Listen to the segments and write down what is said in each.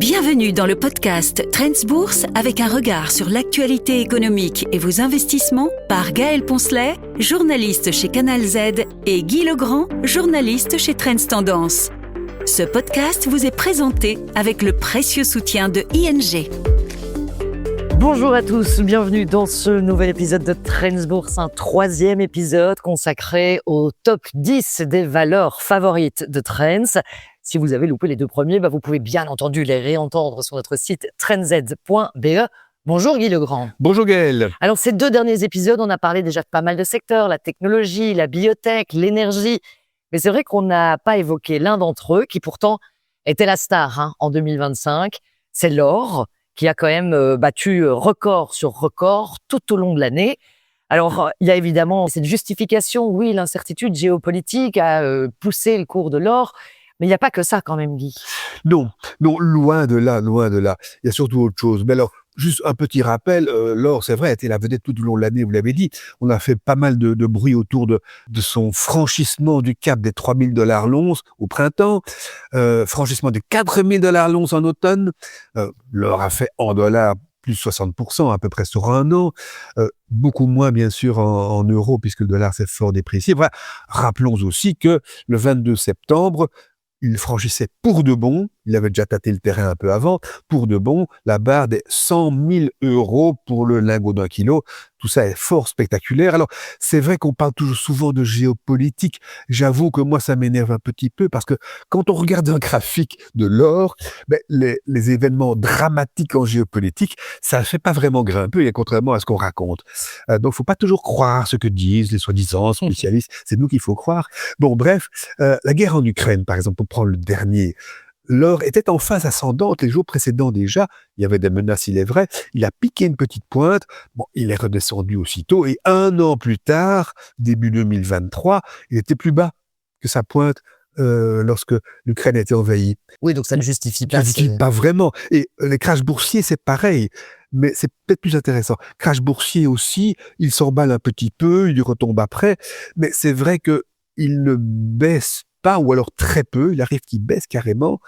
Bienvenue dans le podcast Trends Bourse avec un regard sur l'actualité économique et vos investissements par Gaël Poncelet, journaliste chez Canal Z, et Guy Legrand, journaliste chez Trends Tendance. Ce podcast vous est présenté avec le précieux soutien de ING. Bonjour à tous, bienvenue dans ce nouvel épisode de Trends Bourse, un troisième épisode consacré au top 10 des valeurs favorites de Trends. Si vous avez loupé les deux premiers, vous pouvez bien entendu les réentendre sur notre site trendz.be. Bonjour Guy Legrand. Bonjour Gaël. Alors ces deux derniers épisodes, on a parlé déjà de pas mal de secteurs, la technologie, la biotech, l'énergie. Mais c'est vrai qu'on n'a pas évoqué l'un d'entre eux qui pourtant était la star en 2025. C'est l'or qui a quand même battu record sur record tout au long de l'année. Alors, il y a évidemment cette justification, oui, l'incertitude géopolitique a poussé le cours de l'or. Mais il n'y a pas que ça quand même, Guy. Non, loin de là. Il y a surtout autre chose. Mais alors, juste un petit rappel, l'or, c'est vrai, a été la vedette tout au long de l'année, vous l'avez dit. On a fait pas mal de bruit autour de son franchissement du cap des $3,000 l'once au printemps, franchissement de $4,000 l'once en automne. L'or a fait en dollars plus 60% à peu près sur un an, beaucoup moins bien sûr en euros puisque le dollar s'est fort déprécié. Voilà. Rappelons aussi que le 22 septembre, il franchissait pour de bon, il avait déjà tâté le terrain un peu avant, pour de bon, la barre des 100 000 € pour le lingot d'1 kilo. Tout ça est fort spectaculaire. Alors, c'est vrai qu'on parle toujours souvent de géopolitique. J'avoue que moi, ça m'énerve un petit peu parce que quand on regarde un graphique de l'or, les événements dramatiques en géopolitique, ça ne fait pas vraiment grimper, et contrairement à ce qu'on raconte. Donc, faut pas toujours croire ce que disent les soi-disant spécialistes. C'est nous qu'il faut croire. Bon, bref, la guerre en Ukraine, par exemple, pour prendre le dernier, l'or était en phase ascendante les jours précédents déjà. Il y avait des menaces, il est vrai. Il a piqué une petite pointe. Bon, il est redescendu aussitôt. Et un an plus tard, début 2023, il était plus bas que sa pointe lorsque l'Ukraine a été envahie. Oui, donc ça ne justifie pas. Ça ne justifie pas vraiment. Et les crashs boursiers, c'est pareil. Mais c'est peut-être plus intéressant. Crash boursier aussi, il s'emballe un petit peu, il retombe après. Mais c'est vrai qu'il ne baisse pas, ou alors très peu, il arrive qu'il baisse carrément,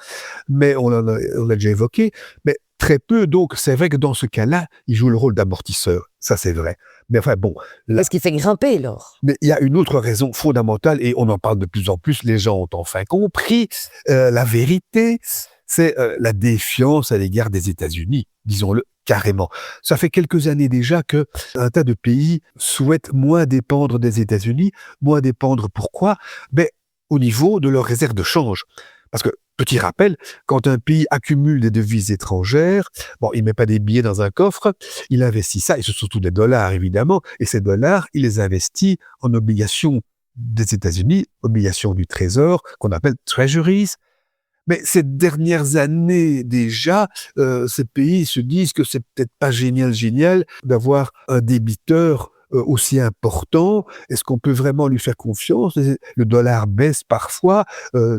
mais on a déjà évoqué, mais très peu, donc c'est vrai que dans ce cas-là, il joue le rôle d'amortisseur, ça c'est vrai. Mais enfin bon... Parce qu'il fait grimper l'or. Mais il y a une autre raison fondamentale, et on en parle de plus en plus, les gens ont enfin compris, la vérité, c'est la défiance à l'égard des États-Unis, disons-le carrément. Ça fait quelques années déjà que un tas de pays souhaitent moins dépendre des États-Unis, moins dépendre, pourquoi ? Au niveau de leurs réserves de change. Parce que, petit rappel, quand un pays accumule des devises étrangères, il met pas des billets dans un coffre, il investit ça, et c'est surtout des dollars évidemment, et ces dollars, il les investit en obligations des États-Unis, obligations du Trésor, qu'on appelle treasuries. Mais ces dernières années déjà, ces pays se disent que c'est peut-être pas génial d'avoir un débiteur aussi important. Est-ce qu'on peut vraiment lui faire confiance ? Le dollar baisse parfois,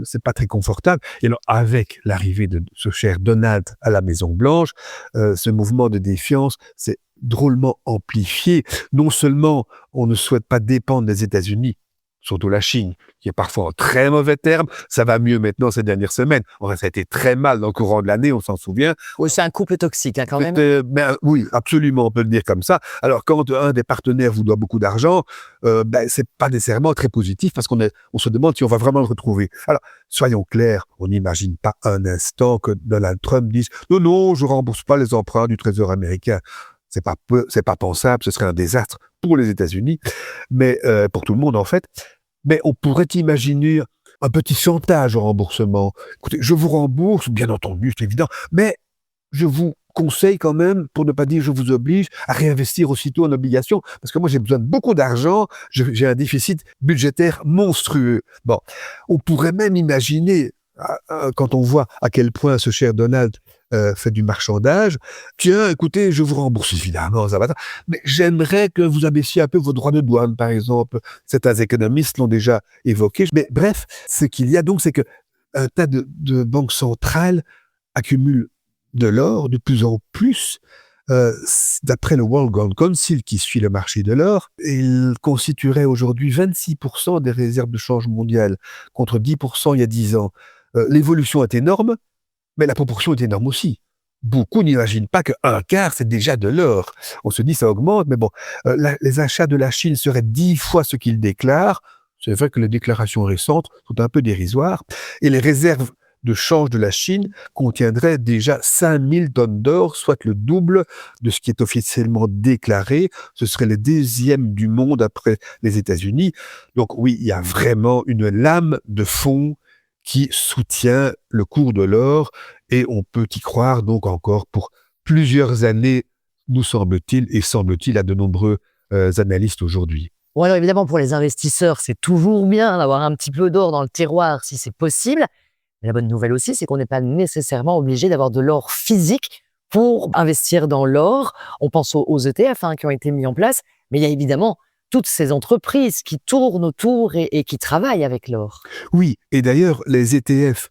c'est pas très confortable. Et alors, avec l'arrivée de ce cher Donald à la Maison-Blanche, ce mouvement de défiance s'est drôlement amplifié. Non seulement on ne souhaite pas dépendre des États-Unis, surtout la Chine, qui est parfois en très mauvais termes. Ça va mieux maintenant ces dernières semaines. Ça a été très mal dans le courant de l'année, on s'en souvient. Oui, c'est un couple toxique quand même. Oui, absolument, on peut le dire comme ça. Alors, quand un des partenaires vous doit beaucoup d'argent, c'est pas nécessairement très positif parce qu'on se demande si on va vraiment le retrouver. Alors, soyons clairs, on n'imagine pas un instant que Donald Trump dise « Non, je rembourse pas les emprunts du Trésor américain ». C'est pas pensable, ce serait un désastre pour les États-Unis, mais pour tout le monde en fait. Mais on pourrait imaginer un petit chantage au remboursement. Écoutez, je vous rembourse, bien entendu, c'est évident, mais je vous conseille quand même, pour ne pas dire je vous oblige, à réinvestir aussitôt en obligations, parce que moi j'ai besoin de beaucoup d'argent, j'ai un déficit budgétaire monstrueux. Bon, on pourrait même imaginer, quand on voit à quel point ce cher Donald fait du marchandage, tiens, écoutez, je vous rembourse évidemment, ça va, mais j'aimerais que vous abaissiez un peu vos droits de douane, par exemple. Certains économistes l'ont déjà évoqué. Mais bref, ce qu'il y a donc, c'est que un tas de banques centrales accumulent de l'or de plus en plus. D'après le World Gold Council qui suit le marché de l'or, il constituerait aujourd'hui 26% des réserves de change mondiales, contre 10% il y a 10 ans. L'évolution est énorme, Mais la proportion est énorme aussi. Beaucoup n'imaginent pas qu'un quart, c'est déjà de l'or. On se dit ça augmente, mais bon, les achats de la Chine seraient 10 fois ce qu'ils déclarent. C'est vrai que les déclarations récentes sont un peu dérisoires. Et les réserves de change de la Chine contiendraient déjà 5000 tonnes d'or, soit le double de ce qui est officiellement déclaré. Ce serait le deuxième du monde après les États-Unis. Donc oui, il y a vraiment une lame de fond qui soutient le cours de l'or et on peut y croire donc encore pour plusieurs années, nous semble-t-il, et semble-t-il à de nombreux analystes aujourd'hui. Bon, alors évidemment, pour les investisseurs, c'est toujours bien d'avoir un petit peu d'or dans le tiroir si c'est possible. Mais la bonne nouvelle aussi, c'est qu'on n'est pas nécessairement obligé d'avoir de l'or physique pour investir dans l'or. On pense aux ETF qui ont été mis en place, mais il y a évidemment toutes ces entreprises qui tournent autour et qui travaillent avec l'or. Oui, et d'ailleurs, les ETF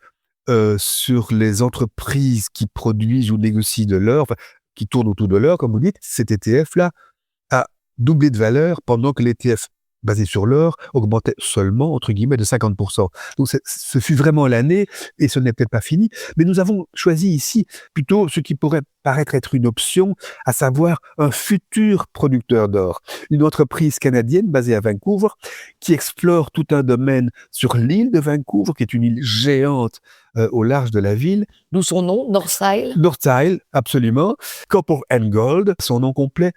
sur les entreprises qui produisent ou négocient de l'or, enfin, qui tournent autour de l'or, comme vous dites, cet ETF-là a doublé de valeur pendant que l'ETF basé sur l'or augmentait seulement, entre guillemets, de 50%. Donc ce fut vraiment l'année, et ce n'est peut-être pas fini, mais nous avons choisi ici plutôt ce qui pourrait paraître être une option, à savoir un futur producteur d'or. Une entreprise canadienne basée à Vancouver qui explore tout un domaine sur l'île de Vancouver, qui est une île géante au large de la ville. D'où son nom, North Isle. North Isle, absolument. Copper and Gold, son nom complet.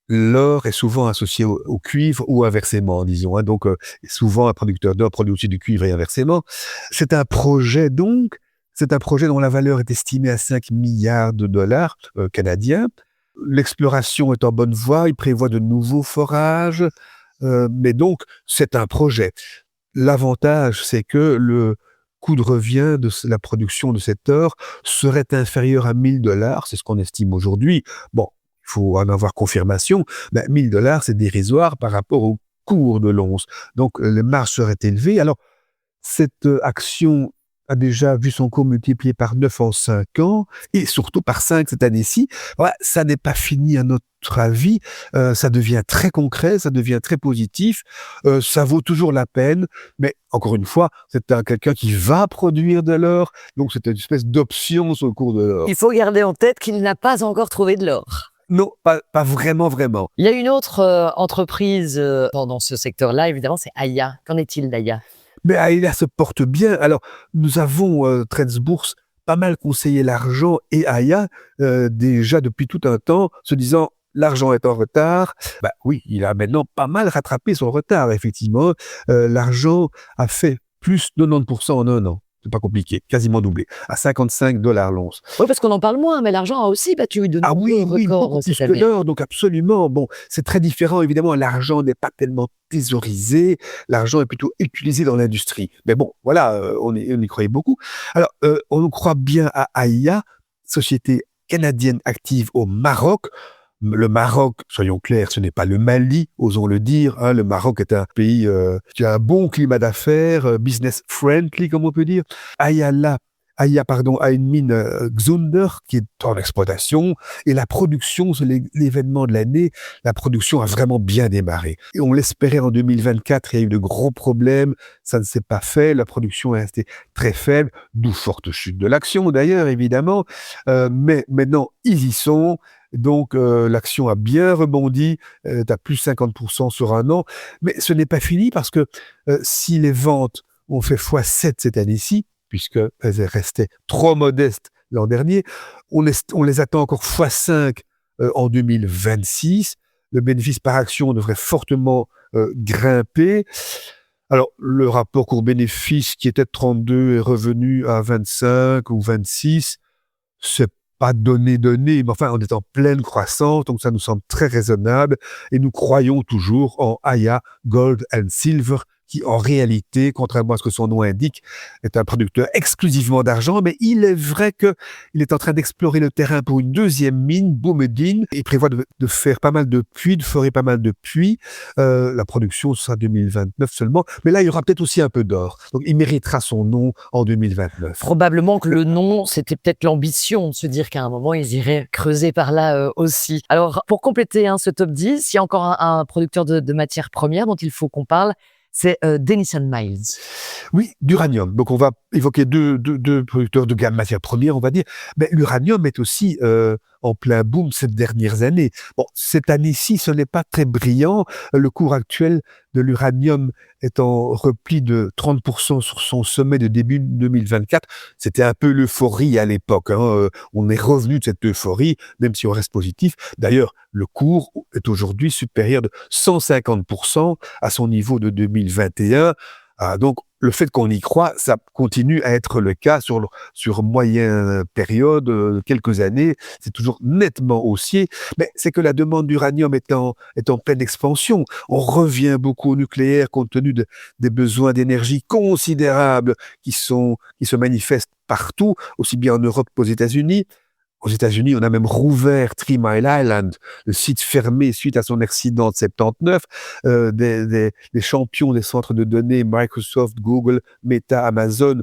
L'or est souvent associé au cuivre ou inversement, disons. Donc, souvent, un producteur d'or produit aussi du cuivre et inversement. C'est un projet dont la valeur est estimée à 5 milliards de dollars canadiens. L'exploration est en bonne voie, il prévoit de nouveaux forages, mais donc, c'est un projet. L'avantage, c'est que le coût de revient de la production de cet or serait inférieur à 1000 dollars, c'est ce qu'on estime aujourd'hui. Bon, il faut en avoir confirmation, mais 1000 dollars, c'est dérisoire par rapport au cours de l'once. Donc, les marges seraient élevées. Alors, cette action a déjà vu son cours multiplié par 9 en 5 ans, et surtout par 5 cette année-ci. Ouais, ça n'est pas fini à notre avis, ça devient très concret, ça devient très positif, ça vaut toujours la peine, mais encore une fois, c'est quelqu'un qui va produire de l'or, donc c'est une espèce d'option sur le cours de l'or. Il faut garder en tête qu'il n'a pas encore trouvé de l'or. Non, pas vraiment. Il y a une autre entreprise dans ce secteur-là, évidemment, c'est Aya. Qu'en est-il d'Aya? Mais Aya se porte bien. Alors, nous avons, Trends Bourse, pas mal conseillé l'argent et Aya, déjà depuis tout un temps, se disant l'argent est en retard. Bah oui, il a maintenant pas mal rattrapé son retard, effectivement. L'argent a fait plus de 90% en un an. C'est pas compliqué, quasiment doublé, à 55 $ l'once. Oui, parce qu'on en parle moins, mais l'argent a aussi battu de nombreux records beaucoup plus cette que année. l'or, donc absolument. Bon, c'est très différent, évidemment, l'argent n'est pas tellement thésaurisé, l'argent est plutôt utilisé dans l'industrie. Mais bon, voilà, on y croyait beaucoup. Alors, on croit bien à Aya, société canadienne active au Maroc. Le Maroc, soyons clairs, ce n'est pas le Mali, osons le dire. Le Maroc est un pays qui a un bon climat d'affaires, business friendly, comme on peut dire. Aya a une mine Xunder qui est en exploitation, et la production, c'est l'événement de l'année, la production a vraiment bien démarré. Et on l'espérait en 2024, il y a eu de gros problèmes, ça ne s'est pas fait, la production est restée très faible, d'où forte chute de l'action d'ailleurs, évidemment, mais maintenant, ils y sont. Donc, l'action a bien rebondi, à plus 50% sur un an. Mais ce n'est pas fini parce que si les ventes ont fait x7 cette année-ci, puisqu'elles restaient trop modestes l'an dernier, on les attend encore x5 en 2026. Le bénéfice par action devrait fortement grimper. Alors, le rapport cours-bénéfice qui était de 32 est revenu à 25 ou 26. C'est pas donné, mais enfin, on est en pleine croissance, donc ça nous semble très raisonnable, et nous croyons toujours en Aya Gold and Silver, qui en réalité, contrairement à ce que son nom indique, est un producteur exclusivement d'argent, mais il est vrai qu'il est en train d'explorer le terrain pour une deuxième mine, Boumediene. Il prévoit de faire pas mal de puits, de forer pas mal de puits. La production sera 2029 seulement, mais là, il y aura peut-être aussi un peu d'or. Donc, il méritera son nom en 2029. Probablement que le nom, c'était peut-être l'ambition de se dire qu'à un moment, ils iraient creuser par là aussi. Alors, pour compléter ce top 10, il y a encore un producteur de matières premières dont il faut qu'on parle. C'est Denison Miles. Oui, d'uranium. Donc, on va évoqué deux producteurs de gamme matières premières, on va dire. Mais l'uranium est aussi en plein boom ces dernières années. Bon, cette année-ci, ce n'est pas très brillant. Le cours actuel de l'uranium est en repli de 30% sur son sommet de début 2024. C'était un peu l'euphorie à l'époque. On est revenu de cette euphorie, même si on reste positif. D'ailleurs, le cours est aujourd'hui supérieur de 150% à son niveau de 2021. Donc, le fait qu'on y croit, ça continue à être le cas sur moyenne période, quelques années. C'est toujours nettement haussier. Mais c'est que la demande d'uranium est en pleine expansion. On revient beaucoup au nucléaire compte tenu des besoins d'énergie considérables qui se manifestent partout, aussi bien en Europe qu'aux États-Unis. Aux États-Unis, on a même rouvert 3 Mile Island, le site fermé suite à son accident de 79. Les champions des centres de données, Microsoft, Google, Meta, Amazon,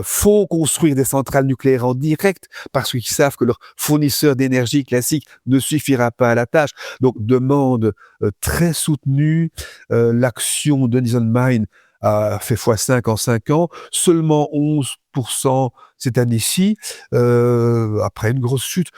font construire des centrales nucléaires en direct parce qu'ils savent que leur fournisseur d'énergie classique ne suffira pas à la tâche. Donc, demande très soutenue. L'action Denison Mine a fait x5 en 5 ans, seulement 11% cette année-ci, après une grosse chute.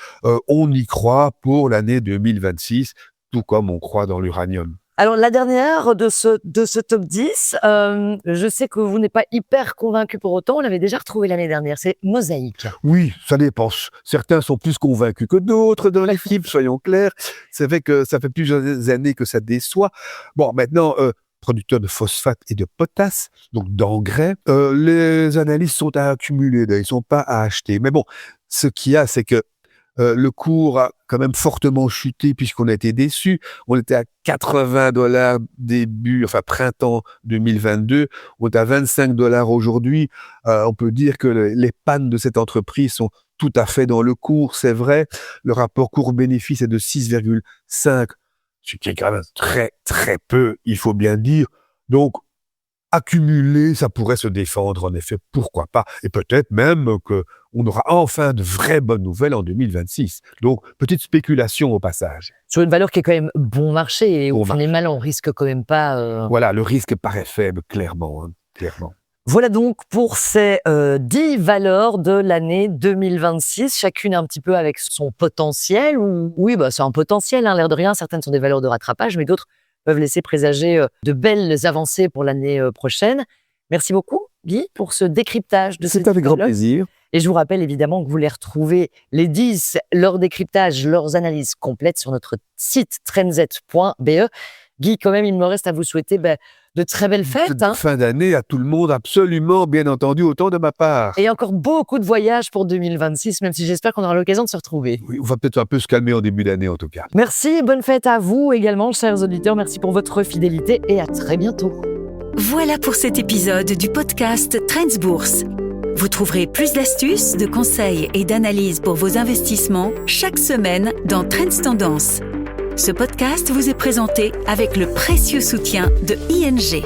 On y croit pour l'année 2026, tout comme on croit dans l'uranium. Alors, la dernière de ce top 10, je sais que vous n'êtes pas hyper convaincu pour autant, on l'avait déjà retrouvé l'année dernière, c'est Mosaic. Oui, ça dépend. Certains sont plus convaincus que d'autres dans l'équipe, soyons clairs. C'est vrai que ça fait plusieurs années que ça déçoit. Bon, maintenant, producteurs de phosphate et de potasse, donc d'engrais, les analyses sont à accumuler, ils ne sont pas à acheter. Mais bon, ce qu'il y a, c'est que le cours a quand même fortement chuté puisqu'on a été déçus. On était à $80 printemps 2022. On est à $25 aujourd'hui. On peut dire que les pannes de cette entreprise sont tout à fait dans le cours, c'est vrai. Le rapport cours-bénéfice est de 6,5, ce qui est quand même très, très peu, il faut bien dire. Donc, accumuler, ça pourrait se défendre, en effet, pourquoi pas. Et peut-être même qu'on aura enfin de vraies bonnes nouvelles en 2026. Donc, petite spéculation au passage. Sur une valeur qui est quand même bon marché et où on est mal, on risque quand même pas... Voilà, le risque paraît faible, clairement. Voilà donc pour ces 10 valeurs de l'année 2026, chacune un petit peu avec son potentiel. Oui, c'est un potentiel, l'air de rien. Certaines sont des valeurs de rattrapage, mais d'autres peuvent laisser présager de belles avancées pour l'année prochaine. Merci beaucoup, Guy, pour ce décryptage de ces 10 valeurs. C'est avec grand plaisir. Et je vous rappelle évidemment que vous les retrouvez, les 10, leur décryptage, leurs analyses complètes sur notre site trendz.be. Guy, quand même, il me reste à vous souhaiter de très belles fêtes. Fin d'année à tout le monde, absolument, bien entendu, autant de ma part. Et encore beaucoup de voyages pour 2026, même si j'espère qu'on aura l'occasion de se retrouver. Oui, on va peut-être un peu se calmer en début d'année, en tout cas. Merci, bonne fête à vous également, chers auditeurs. Merci pour votre fidélité et à très bientôt. Voilà pour cet épisode du podcast Trends Bourse. Vous trouverez plus d'astuces, de conseils et d'analyses pour vos investissements chaque semaine dans Trends Tendance. Ce podcast vous est présenté avec le précieux soutien de ING.